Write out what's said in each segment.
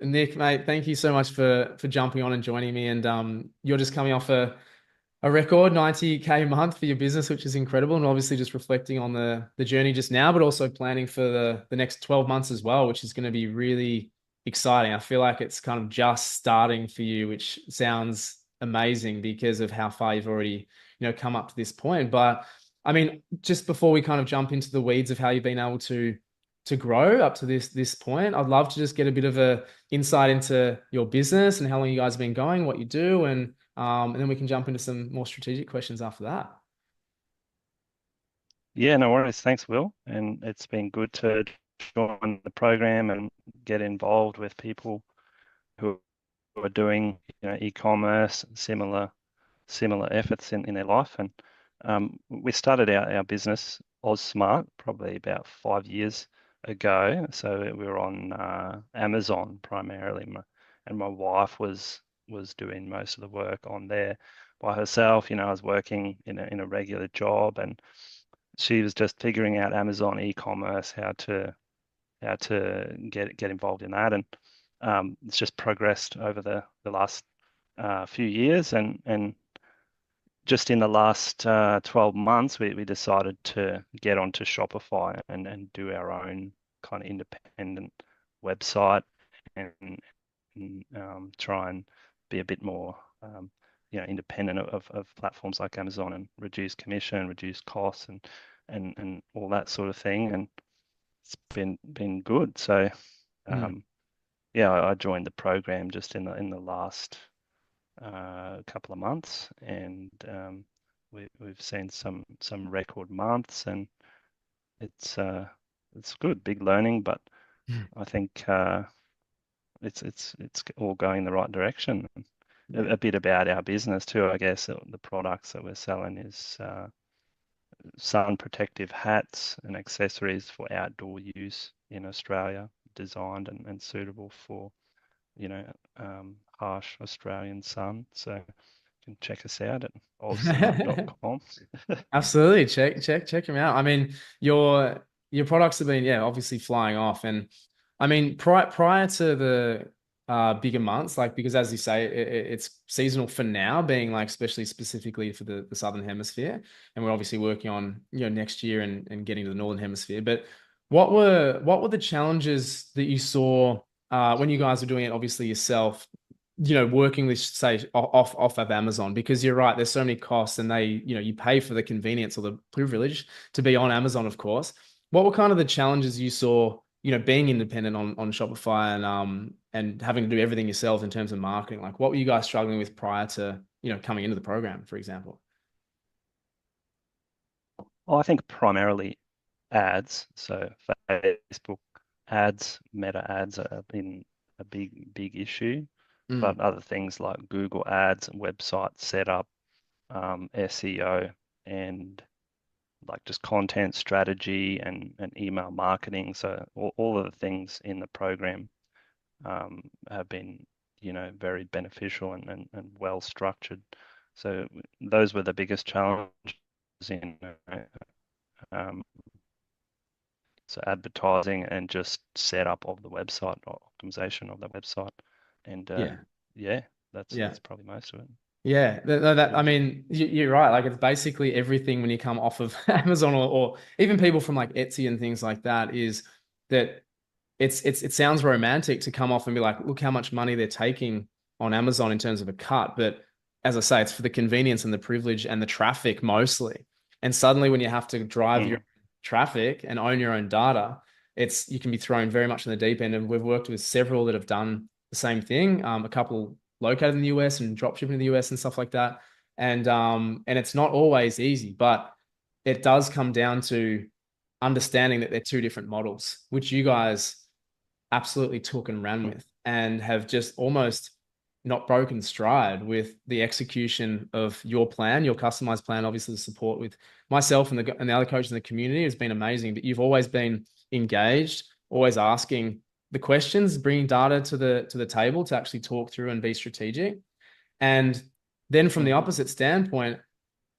Nick, mate, thank you so much for jumping on and joining me. And you're just coming off a record 90K a month for your business, which is incredible. And obviously just reflecting on the journey just now, but also planning for the next 12 months as well, which is going to be really exciting. I feel like it's kind of just starting for you, which sounds amazing because of how far you've already, come up to this point. But I mean, just before we kind of jump into the weeds of how you've been able to grow up to this point, I'd love to just get a bit of a insight into your business and how long you guys have been going, what you do, and then we can jump into some more strategic questions after that. Yeah, no worries. Thanks, Will. And it's been good to join the program and get involved with people who are doing, e-commerce, similar efforts in their life. And we started our business, OzSmart, probably about 5 years ago. So we were on Amazon primarily, and my wife was doing most of the work on there by herself. I was working in a regular job, and she was just figuring out Amazon e-commerce, how to get involved in that, and it's just progressed over the last few years, and just in the last 12 months, we decided to get onto Shopify and do our own kind of independent website and try and be a bit more independent of platforms like Amazon and reduce commission, reduce costs, and all that sort of thing. And it's been good. So Mm. um, yeah, I joined the program just in the last couple of months, and we've seen some record months, and it's uh, it's good, big learning, but I think it's all going the right direction. A Yeah. bit about our business too, I guess. The products that we're selling is sun protective hats and accessories for outdoor use in Australia, designed and suitable for, harsh Australian sun. So you can check us out at ozsmart.com. Absolutely. Check him out. I mean, your products have been, yeah, obviously flying off. And I mean, prior to the bigger months, like because as you say, it's seasonal for now, being like especially specifically for the Southern Hemisphere. And we're obviously working on, next year and getting to the Northern Hemisphere. But what were the challenges that you saw when you guys were doing it, obviously yourself, working with say off of Amazon, because you're right, there's so many costs and they, you pay for the convenience or the privilege to be on Amazon, of course. What were kind of the challenges you saw, being independent on Shopify and having to do everything yourself in terms of marketing? Like what were you guys struggling with prior to, coming into the program, for example? Well, I think primarily ads. So Facebook ads, Meta ads have been a big issue, Mm, but other things like Google ads, website setup, SEO, and like just content strategy and email marketing. So all of the things in the program have been, very beneficial and well structured. So those were the biggest challenges in um, so advertising and just setup of the website, or optimization of the website, and yeah. yeah, that's Yeah. that's probably most of it. Yeah, I mean, you're right. Like it's basically everything when you come off of Amazon or even people from like Etsy and things like that is that it sounds romantic to come off and be like, look how much money they're taking on Amazon in terms of a cut. But as I say, it's for the convenience and the privilege and the traffic mostly. And suddenly when you have to drive your Mm. traffic and own your own data, you can be thrown very much in the deep end. And we've worked with several that have done the same thing. A couple located in the US and drop shipping in the US and stuff like that. And it's not always easy, but it does come down to understanding that they're two different models, which you guys absolutely took and ran with and have just almost not broken stride with the execution of your plan, your customized plan. Obviously, the support with myself and the other coaches in the community has been amazing, but you've always been engaged, always asking the questions, bringing data to the table to actually talk through and be strategic. And then from the Mm. opposite standpoint,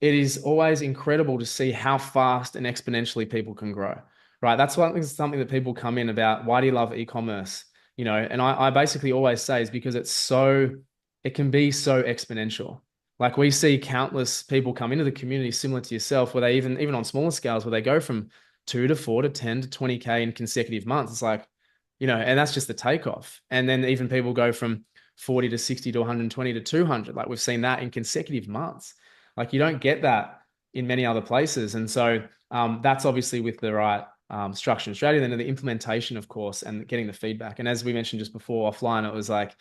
it is always incredible to see how fast and exponentially people can grow. Right. That's something that people come in about. Why do you love e-commerce? And I basically always say is because it can be so exponential. Like we see countless people come into the community similar to yourself, where they even on smaller scales, where they go from 2 to 4 to 10 to 20K in consecutive months. It's like, and that's just the takeoff. And then even people go from 40 to 60 to 120 to 200. Like we've seen that in consecutive months. Like you don't get that in many other places. And so that's obviously with the right structure and strategy, then the implementation, of course, and getting the feedback. And as we mentioned just before offline, it was like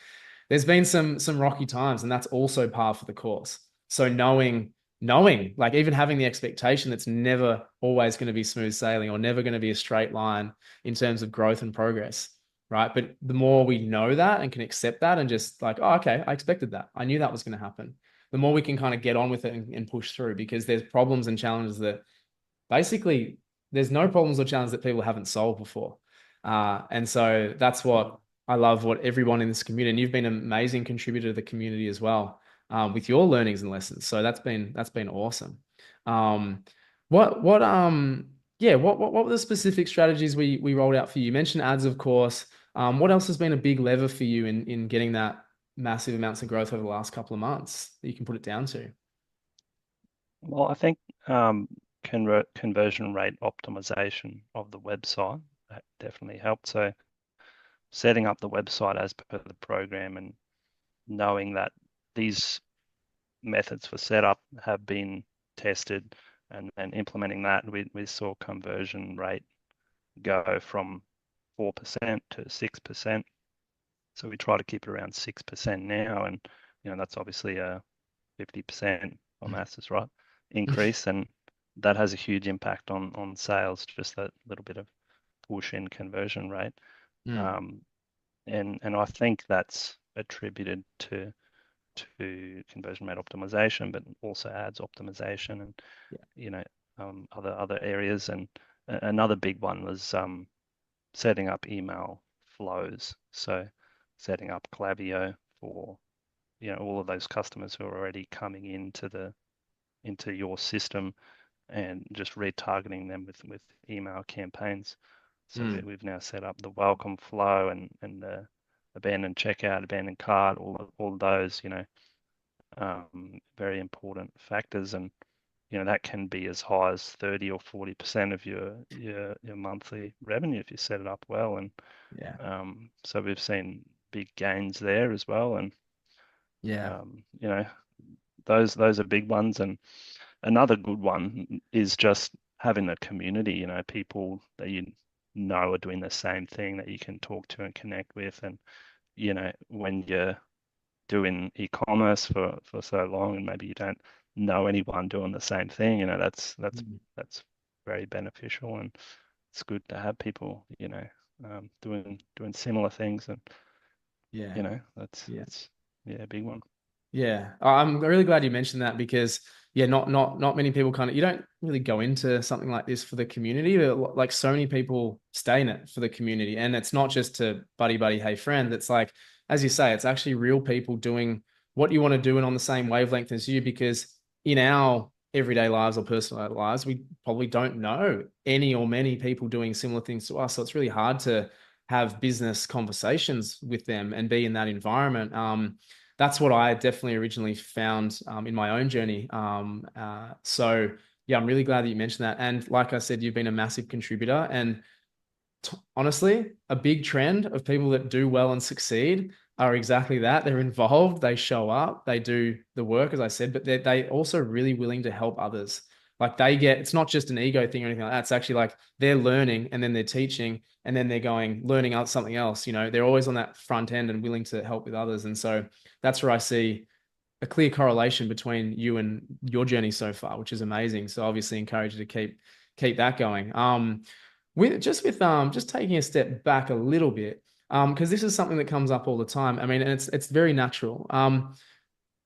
there's been some rocky times, and that's also par for the course. So knowing, like even having the expectation that's never always going to be smooth sailing or never going to be a straight line in terms of growth and progress, right? But the more we know that and can accept that and just like, oh, okay, I expected that. I knew that was going to happen. The more we can kind of get on with it and push through, because there's problems and challenges that basically there's no problems or challenges that people haven't solved before. And so that's what I love, what everyone in this community, and you've been an amazing contributor to the community as well, with your learnings and lessons. So that's been awesome. Um, what were the specific strategies we rolled out for you? You mentioned ads, of course. What else has been a big lever for you in getting that massive amounts of growth over the last couple of months that you can put it down to? Well, I think conversion rate optimization of the website that definitely helped. So setting up the website as per the program and knowing that these methods for setup have been tested and implementing that, we saw conversion rate go from 4% to 6%. So we try to keep it around 6% now. And, that's obviously a 50%, my maths is right, increase. And that has a huge impact on sales, just that little bit of push in conversion rate. Mm, And I think that's attributed to conversion rate optimization, but also ads optimization and yeah. other areas. And another big one was setting up email flows. So setting up Klaviyo for all of those customers who are already coming into your system and just retargeting them with email campaigns. So Mm, we've now set up the welcome flow and the abandoned checkout, abandoned cart, all of those, very important factors. And that can be as high as 30 or 40% of your monthly revenue if you set it up well. And yeah. so we've seen big gains there as well. And Yeah. um, you know, those are big ones. And another good one is just having a community, people that are doing the same thing that you can talk to and connect with. And when you're doing e-commerce for so long and maybe you don't know anyone doing the same thing, Mm, that's very beneficial. And it's good to have people, doing similar things. And yeah. Yeah. that's yeah, a big one. Yeah, I'm really glad you mentioned that because yeah, not many people you don't really go into something like this for the community, but like so many people stay in it for the community, and it's not just to buddy, hey friend. It's like, as you say, it's actually real people doing what you want to do and on the same wavelength as you. Because in our everyday lives or personal lives, we probably don't know any or many people doing similar things to us, so it's really hard to have business conversations with them and be in that environment. That's what I definitely originally found in my own journey. So yeah, I'm really glad that you mentioned that. And like I said, you've been a massive contributor. And honestly, a big trend of people that do well and succeed are exactly that. They're involved, they show up, they do the work, as I said, but they also really willing to help others. Like it's not just an ego thing or anything like that. It's actually like they're learning and then they're teaching and then they're learning out something else. They're always on that front end and willing to help with others. And so that's where I see a clear correlation between you and your journey so far, which is amazing. So obviously encourage you to keep that going. Just taking a step back a little bit, because this is something that comes up all the time. I mean, and it's very natural.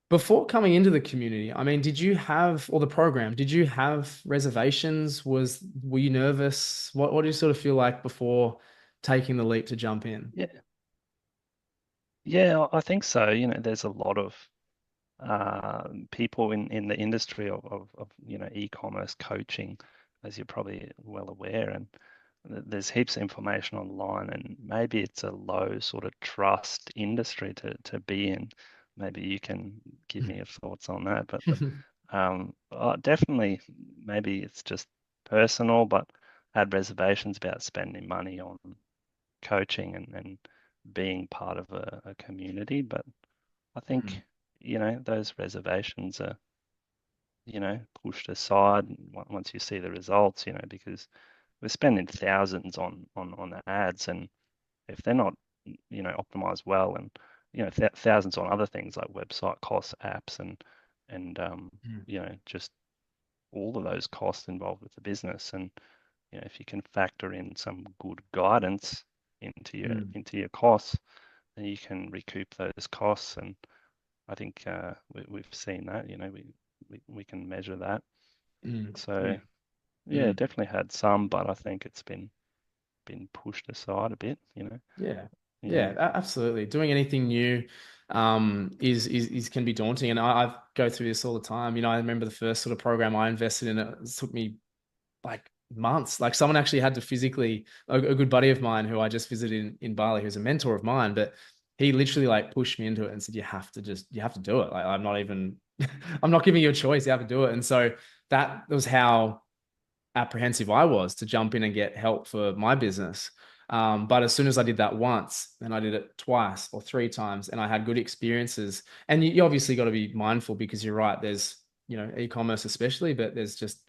Before coming into the community, I mean, or the program, did you have reservations? Were you nervous? What do you sort of feel like before taking the leap to jump in? Yeah, yeah, I think so. There's a lot of people in the industry of e-commerce coaching, as you're probably well aware. And there's heaps of information online, and maybe it's a low sort of trust industry to be in. Maybe you can give me your thoughts on that. But definitely, maybe it's just personal, but I had reservations about spending money on coaching and being part of a community. But I Mm, think, those reservations are, pushed aside once you see the results, because we're spending thousands on ads, and if they're not, optimized well, and thousands on other things like website costs, apps, and mm, just all of those costs involved with the business. And if you can factor in some good guidance into your mm, into your costs, then you can recoup those costs. And I think we've seen that. We can measure that. mm, So mm, yeah, mm. definitely had some, but I think it's been pushed aside a bit. Yeah. Yeah. Yeah, absolutely. Doing anything new is can be daunting. And I go through this all the time. I remember the first sort of program I invested in, it took me like months. Like someone actually had to physically, a good buddy of mine who I just visited in Bali, who's a mentor of mine, but he literally like pushed me into it and said, you have to do it. Like I'm not even, I'm not giving you a choice. You have to do it. And so that was how apprehensive I was to jump in and get help for my business. But as soon as I did that once, then I did it twice or three times, and I had good experiences. And you obviously got to be mindful because you're right. There's, e-commerce especially, but there's just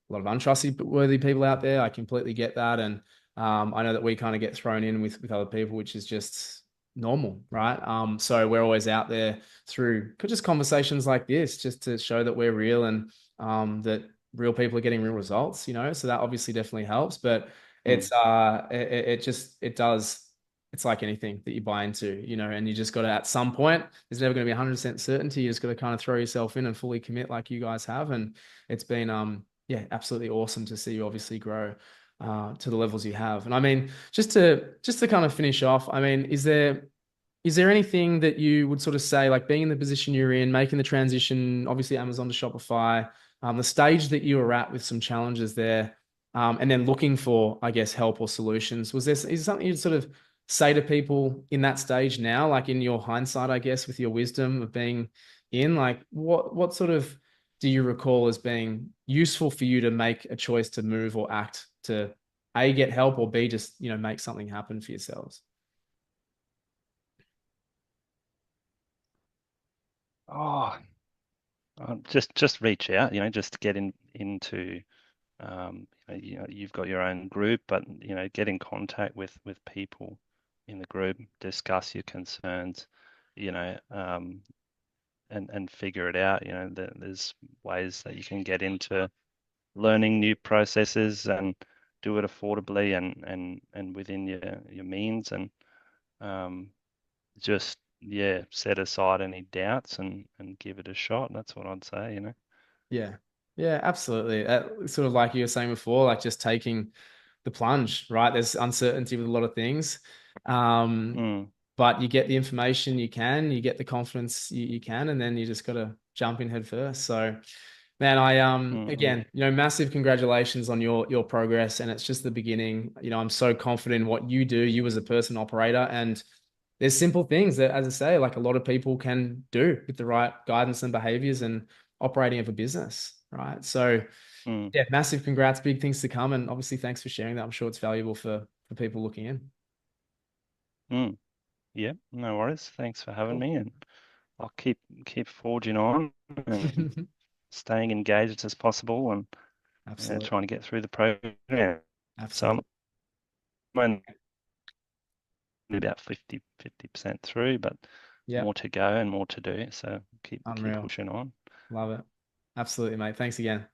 a lot of untrustworthy people out there. I completely get that, and I know that we kind of get thrown in with other people, which is just normal, right? So we're always out there through just conversations like this, just to show that we're real and that real people are getting real results, so that obviously definitely helps. But Mm, it does, it's like anything that you buy into, and you just got to, at some point, there's never going to be 100% certainty. You just got to kind of throw yourself in and fully commit like you guys have. And it's been yeah, absolutely awesome to see you obviously grow to the levels you have. And I mean, just to kind of finish off, I mean, is there anything that you would sort of say, like being in the position you're in, making the transition, obviously Amazon to Shopify, the stage that you were at with some challenges there, and then looking for, I guess, help or solutions? Is something you'd sort of say to people in that stage now, like in your hindsight, I guess, with your wisdom of being in, like what sort of do you recall as being useful for you to make a choice to move or act to A, get help, or B, just, make something happen for yourselves? oh, just reach out, just get into, you've got your own group, but get in contact with people in the group, discuss your concerns, you know, um, and figure it out. There's ways that you can get into learning new processes and do it affordably and within your means, and um, just set aside any doubts and give it a shot. That's what I'd say. Yeah. Yeah, absolutely. Sort of like you were saying before, like just taking the plunge, right? There's uncertainty with a lot of things. Um, Mm, but you get the information you get the confidence you can, and then you just got to jump in head first. So, man, I mm, mm, again, massive congratulations on your progress, and it's just the beginning. I'm so confident in what you do, you as a person operator, and there's simple things that, as I say, like a lot of people can do with the right guidance and behaviors and operating of a business, right? So, mm, yeah, massive congrats, big things to come, and obviously thanks for sharing that. I'm sure it's valuable for people looking in. mm. Yeah, no worries. Thanks for having Cool. me, and I'll keep forging on and staying engaged as possible, and Absolutely. trying to get through the program. So Absolutely. I'm only about 50% through, but Yeah. more to go and more to do. So keep Unreal. pushing on. Love it. Absolutely, mate. Thanks again.